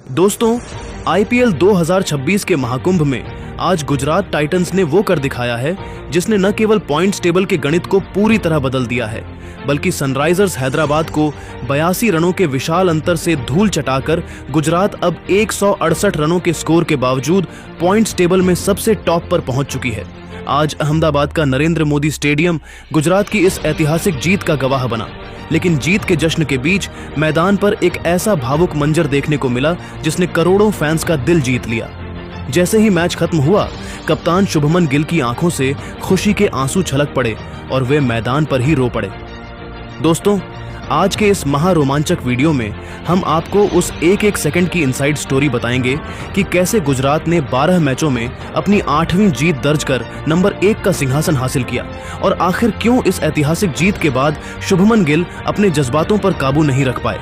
दोस्तों, आईपीएल 2026 के महाकुंभ में आज गुजरात टाइटंस ने वो कर दिखाया है जिसने न केवल पॉइंट्स टेबल के गणित को पूरी तरह बदल दिया है, बल्कि सनराइजर्स हैदराबाद को 82 रनों के विशाल अंतर से धूल चटाकर गुजरात अब 168 रनों के स्कोर के बावजूद पॉइंट्स टेबल में सबसे टॉप पर पहुंच चुकी है। आज अहमदाबाद का नरेंद्र मोदी स्टेडियम गुजरात की इस ऐतिहासिक जीत का गवाह बना, लेकिन जीत के जश्न के बीच मैदान पर एक ऐसा भावुक मंजर देखने को मिला जिसने करोड़ों फैंस का दिल जीत लिया। जैसे ही मैच खत्म हुआ, कप्तान शुभमन गिल की आंखों से खुशी के आंसू छलक पड़े और वे मैदान पर ही रो पड़े। दोस्तों, आज के इस महारोमांचक वीडियो में हम आपको उस एक एक सेकंड की इनसाइड स्टोरी बताएंगे कि कैसे गुजरात ने 12 मैचों में अपनी 8वीं जीत दर्ज कर नंबर 1 का सिंहासन हासिल किया और आखिर क्यों इस ऐतिहासिक जीत के बाद शुभमन गिल अपने जज्बातों पर काबू नहीं रख पाए।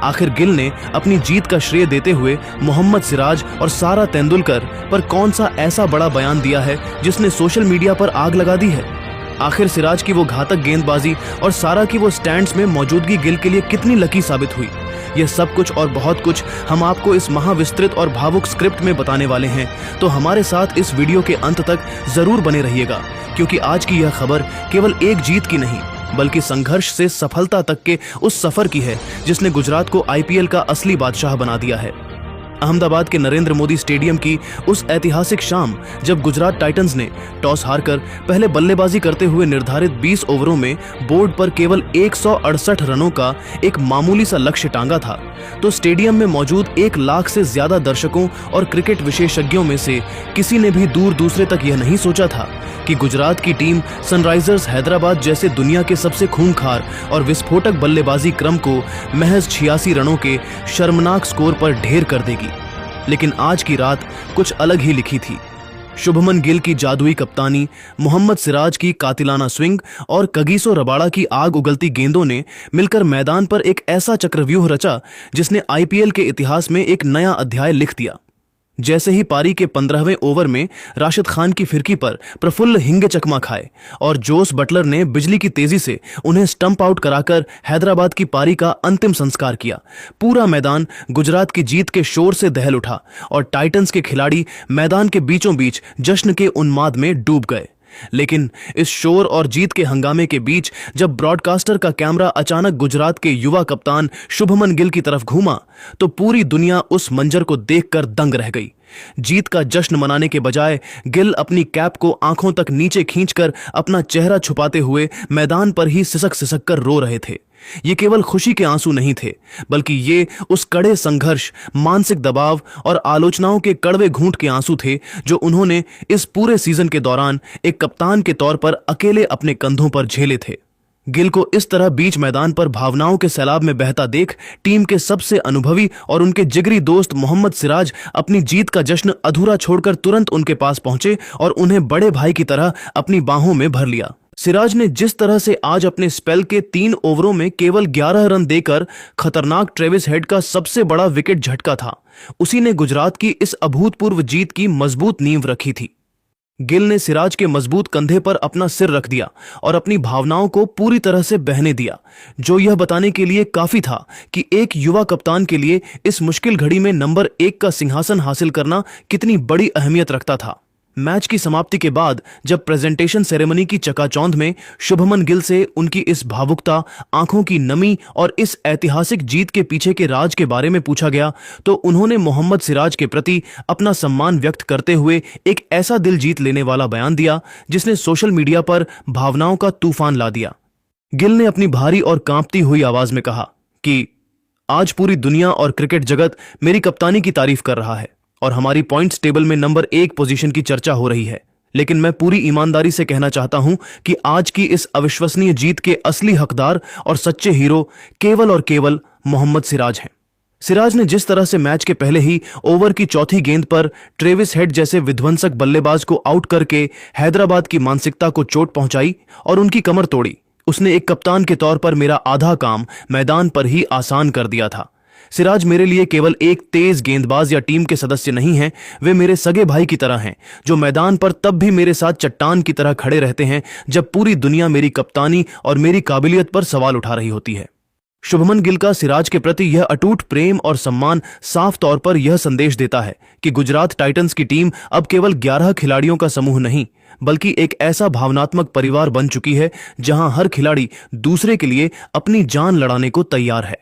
आखिर गिल ने अपनी जीत का श्रेय देते हुए मोहम्मद सिराज और सारा तेंदुलकर पर कौन सा ऐसा बड़ा बयान दिया है जिसने सोशल मीडिया पर आग लगा दी है। आखिर सिराज की वो घातक गेंदबाजी और सारा की वो स्टैंड्स में मौजूदगी गिल के लिए कितनी लकी साबित हुई। यह सब कुछ और बहुत कुछ हम आपको इस महाविस्तृत और भावुक स्क्रिप्ट में बताने वाले हैं, तो हमारे साथ इस वीडियो के अंत तक जरूर बने रहिएगा, क्योंकि आज की यह खबर केवल एक जीत की नहीं बल्कि संघर्ष से सफलता तक के उस सफर की है जिसने गुजरात को आईपीएल का असली बादशाह बना दिया है। अहमदाबाद के नरेंद्र मोदी स्टेडियम की उस ऐतिहासिक शाम जब गुजरात टाइटंस ने टॉस हारकर पहले बल्लेबाजी करते हुए निर्धारित 20 ओवरों में बोर्ड पर केवल 168 रनों का एक मामूली सा लक्ष्य टांगा था, तो स्टेडियम में मौजूद 1 लाख से ज्यादा दर्शकों और क्रिकेट विशेषज्ञों में से किसी ने भी दूर दूसरे तक यह नहीं सोचा था कि गुजरात की टीम सनराइजर्स हैदराबाद जैसे दुनिया के सबसे खूंखार और विस्फोटक बल्लेबाजी क्रम को महज 86 रनों के शर्मनाक स्कोर पर ढेर कर देगी। लेकिन आज की रात कुछ अलग ही लिखी थी। शुभमन गिल की जादुई कप्तानी, मोहम्मद सिराज की कातिलाना स्विंग और कगिसो रबाड़ा की आग उगलती गेंदों ने मिलकर मैदान पर एक ऐसा चक्रव्यूह रचा जिसने आईपीएल के इतिहास में एक नया अध्याय लिख दिया। जैसे ही पारी के 15वें ओवर में राशिद खान की फिरकी पर प्रफुल्ल हिंगे चकमा खाए और जोस बटलर ने बिजली की तेजी से उन्हें स्टंप आउट कराकर हैदराबाद की पारी का अंतिम संस्कार किया, पूरा मैदान गुजरात की जीत के शोर से दहल उठा और टाइटंस के खिलाड़ी मैदान के बीचों बीच जश्न के उन्माद में डूब गए। लेकिन इस शोर और जीत के हंगामे के बीच जब ब्रॉडकास्टर का कैमरा अचानक गुजरात के युवा कप्तान शुभमन गिल की तरफ घूमा, तो पूरी दुनिया उस मंजर को देखकर दंग रह गई। जीत का जश्न मनाने के बजाय गिल अपनी कैप को आंखों तक नीचे खींचकर अपना चेहरा छुपाते हुए मैदान पर ही सिसक सिसक कर रो रहे थे। ये केवल खुशी के आंसू नहीं थे, बल्कि ये उस कड़े संघर्ष, मानसिक दबाव और आलोचनाओं के कड़वे घूंट के आंसू थे जो उन्होंने इस पूरे सीजन के दौरान एक कप्तान के तौर पर अकेले अपने कंधों पर झेले थे। गिल को इस तरह बीच मैदान पर भावनाओं के सैलाब में बहता देख टीम के सबसे अनुभवी और उनके जिगरी दोस्त मोहम्मद सिराज अपनी जीत का जश्न अधूरा छोड़कर तुरंत उनके पास पहुंचे और उन्हें बड़े भाई की तरह अपनी बाहों में भर लिया। सिराज ने जिस तरह से आज अपने स्पेल के 3 ओवरों में केवल 11 रन देकर खतरनाक ट्रेविस हेड का सबसे बड़ा विकेट झटका था, उसी ने गुजरात की इस अभूतपूर्व जीत की मजबूत नींव रखी थी। गिल ने सिराज के मजबूत कंधे पर अपना सिर रख दिया और अपनी भावनाओं को पूरी तरह से बहने दिया, जो यह बताने के लिए काफी था कि एक युवा कप्तान के लिए इस मुश्किल घड़ी में नंबर 1 का सिंहासन हासिल करना कितनी बड़ी अहमियत रखता था। मैच की समाप्ति के बाद जब प्रेजेंटेशन सेरेमनी की चकाचौंध में शुभमन गिल से उनकी इस भावुकता, आंखों की नमी और इस ऐतिहासिक जीत के पीछे के राज के बारे में पूछा गया, तो उन्होंने मोहम्मद सिराज के प्रति अपना सम्मान व्यक्त करते हुए एक ऐसा दिल जीत लेने वाला बयान दिया जिसने सोशल मीडिया पर भावनाओं का तूफान ला दिया। गिल ने अपनी भारी और कांपती हुई आवाज में कहा कि आज पूरी दुनिया और क्रिकेट जगत मेरी कप्तानी की तारीफ कर रहा है और हमारी पॉइंट्स टेबल में नंबर 1 पोजीशन की चर्चा हो रही है, लेकिन मैं पूरी ईमानदारी से कहना चाहता हूं कि आज की इस अविश्वसनीय जीत के असली हकदार और सच्चे हीरो केवल और केवल मोहम्मद सिराज हैं। सिराज ने जिस तरह से मैच के पहले ही ओवर की चौथी गेंद पर ट्रेविस हेड जैसे विध्वंसक बल्लेबाज को आउट करके हैदराबाद की मानसिकता को चोट पहुंचाई और उनकी कमर तोड़ी, उसने एक कप्तान के तौर पर मेरा आधा काम मैदान पर ही आसान कर दिया था। सिराज मेरे लिए केवल एक तेज गेंदबाज या टीम के सदस्य नहीं हैं, वे मेरे सगे भाई की तरह हैं, जो मैदान पर तब भी मेरे साथ चट्टान की तरह खड़े रहते हैं जब पूरी दुनिया मेरी कप्तानी और मेरी काबिलियत पर सवाल उठा रही होती है। शुभमन गिल का सिराज के प्रति यह अटूट प्रेम और सम्मान साफ तौर पर यह संदेश देता है कि गुजरात टाइटंस की टीम अब केवल 11 खिलाड़ियों का समूह नहीं, बल्कि एक ऐसा भावनात्मक परिवार बन चुकी है जहां हर खिलाड़ी दूसरे के लिए अपनी जान लड़ाने को तैयार है।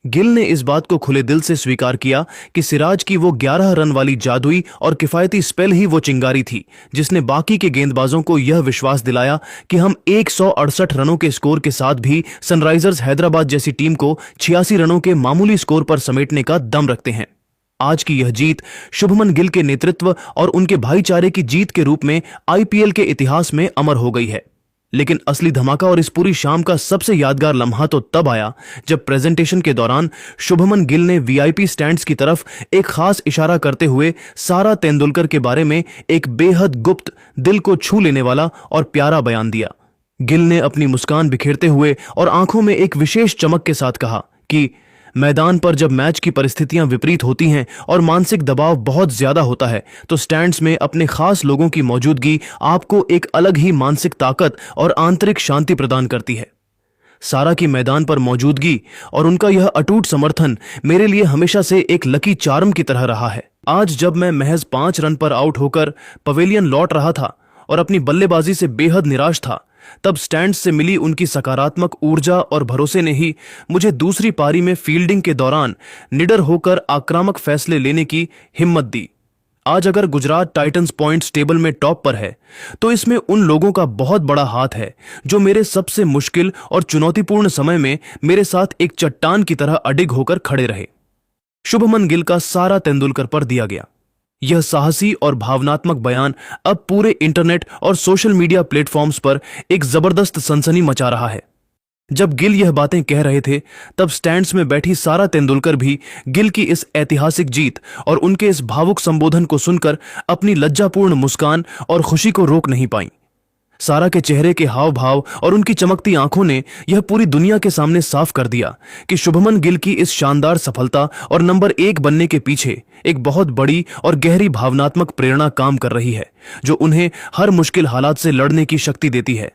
गिल ने इस बात को खुले दिल से स्वीकार किया कि सिराज की वो 11 रन वाली जादुई और किफायती स्पेल ही वो चिंगारी थी जिसने बाकी के गेंदबाजों को यह विश्वास दिलाया कि हम 168 रनों के स्कोर के साथ भी सनराइजर्स हैदराबाद जैसी टीम को 86 रनों के मामूली स्कोर पर समेटने का दम रखते हैं। आज की यह जीत शुभमन गिल के नेतृत्व और उनके भाईचारे की जीत के रूप में आईपीएल के इतिहास में अमर हो गई है। लेकिन असली धमाका और इस पूरी शाम का सबसे यादगार लम्हा तो तब आया जब प्रेजेंटेशन के दौरान शुभमन गिल ने वीआईपी स्टैंड्स की तरफ एक खास इशारा करते हुए सारा तेंदुलकर के बारे में एक बेहद गुप्त, दिल को छू लेने वाला और प्यारा बयान दिया। गिल ने अपनी मुस्कान बिखेरते हुए और आंखों में एक विशेष चमक के साथ कहा कि मैदान पर जब मैच की परिस्थितियां विपरीत होती हैं और मानसिक दबाव बहुत ज्यादा होता है तो स्टैंड्स में अपने खास लोगों की मौजूदगी आपको एक अलग ही मानसिक ताकत और आंतरिक शांति प्रदान करती है। सारा की मैदान पर मौजूदगी और उनका यह अटूट समर्थन मेरे लिए हमेशा से एक लकी चार्म की तरह रहा है। आज जब मैं महज 5 रन पर आउट होकर पवेलियन लौट रहा था और अपनी बल्लेबाजी से बेहद निराश था, तब स्टैंड्स से मिली उनकी सकारात्मक ऊर्जा और भरोसे ने ही मुझे दूसरी पारी में फील्डिंग के दौरान निडर होकर आक्रामक फैसले लेने की हिम्मत दी। आज अगर गुजरात टाइटंस पॉइंट्स टेबल में टॉप पर है तो इसमें उन लोगों का बहुत बड़ा हाथ है जो मेरे सबसे मुश्किल और चुनौतीपूर्ण समय में मेरे साथ एक चट्टान की तरह अडिग होकर खड़े रहे। शुभमन गिल का सारा तेंदुलकर पर दिया गया यह साहसी और भावनात्मक बयान अब पूरे इंटरनेट और सोशल मीडिया प्लेटफॉर्म्स पर एक जबरदस्त सनसनी मचा रहा है। जब गिल यह बातें कह रहे थे तब स्टैंड्स में बैठी सारा तेंदुलकर भी गिल की इस ऐतिहासिक जीत और उनके इस भावुक संबोधन को सुनकर अपनी लज्जापूर्ण मुस्कान और खुशी को रोक नहीं पाईं। सारा के चेहरे के हाव भाव और उनकी चमकती आंखों ने यह पूरी दुनिया के सामने साफ कर दिया कि शुभमन गिल की इस शानदार सफलता और नंबर 1 बनने के पीछे एक बहुत बड़ी और गहरी भावनात्मक प्रेरणा काम कर रही है जो उन्हें हर मुश्किल हालात से लड़ने की शक्ति देती है।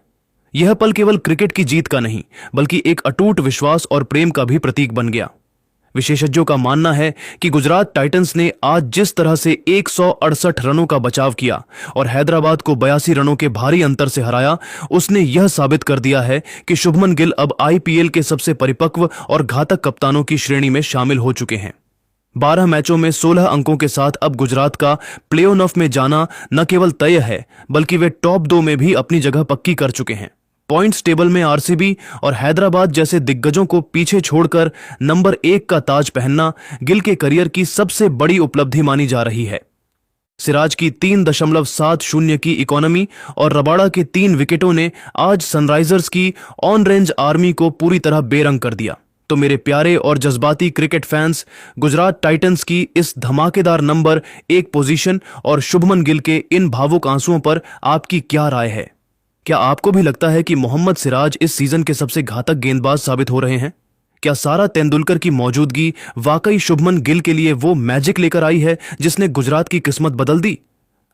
यह पल केवल क्रिकेट की जीत का नहीं बल्कि एक अटूट विश्वास और प्रेम का भी प्रतीक बन गया। विशेषज्ञों का मानना है कि गुजरात टाइटंस ने आज जिस तरह से 168 रनों का बचाव किया और हैदराबाद को 82 रनों के भारी अंतर से हराया, उसने यह साबित कर दिया है कि शुभमन गिल अब आईपीएल के सबसे परिपक्व और घातक कप्तानों की श्रेणी में शामिल हो चुके हैं। 12 मैचों में 16 अंकों के साथ अब गुजरात का प्ले-ऑफ में जाना न केवल तय है बल्कि वे टॉप 2 में भी अपनी जगह पक्की कर चुके हैं। पॉइंट्स टेबल में आरसीबी और हैदराबाद जैसे दिग्गजों को पीछे छोड़कर नंबर 1 का ताज पहनना गिल के करियर की सबसे बड़ी उपलब्धि मानी जा रही है। सिराज की 3.70 की इकोनॉमी और रबाड़ा के 3 विकेटों ने आज सनराइजर्स की ऑन रेंज आर्मी को पूरी तरह बेरंग कर दिया। तो मेरे प्यारे और जज्बाती क्रिकेट फैंस, गुजरात टाइटंस की इस धमाकेदार नंबर 1 पोजीशन और शुभमन गिल के इन भावुक आंसुओं पर आपकी क्या राय है? क्या आपको भी लगता है कि मोहम्मद सिराज इस सीजन के सबसे घातक गेंदबाज साबित हो रहे हैं? क्या सारा तेंदुलकर की मौजूदगी वाकई शुभमन गिल के लिए वो मैजिक लेकर आई है जिसने गुजरात की किस्मत बदल दी?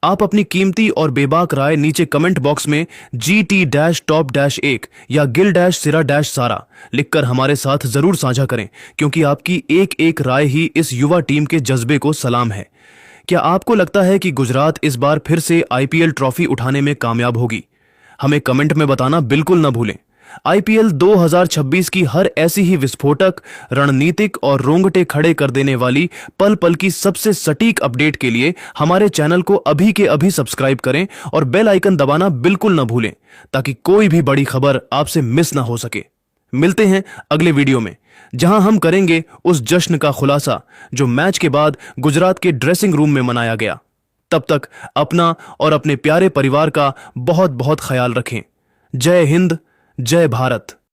आप अपनी कीमती और बेबाक राय नीचे कमेंट बॉक्स में GT-top-1 या गिल-सिरा-सारा लिखकर हमारे साथ जरूर साझा करें, क्योंकि आपकी एक राय ही इस युवा टीम के जज्बे को सलाम है। क्या आपको लगता है कि गुजरात इस बार फिर से आईपीएल ट्रॉफी उठाने में कामयाब होगी? हमें कमेंट में बताना बिल्कुल न भूलें। आईपीएल 2026 की हर ऐसी ही विस्फोटक, रणनीतिक और रोंगटे खड़े कर देने वाली पल पल की सबसे सटीक अपडेट के लिए हमारे चैनल को अभी के अभी सब्सक्राइब करें और बेल आइकन दबाना बिल्कुल न भूलें ताकि कोई भी बड़ी खबर आपसे मिस ना हो सके। मिलते हैं अगले वीडियो में जहां हम करेंगे उस जश्न का खुलासा जो मैच के बाद गुजरात के ड्रेसिंग रूम में मनाया गया। तब तक अपना और अपने प्यारे परिवार का बहुत बहुत ख्याल रखें। जय हिंद, जय भारत।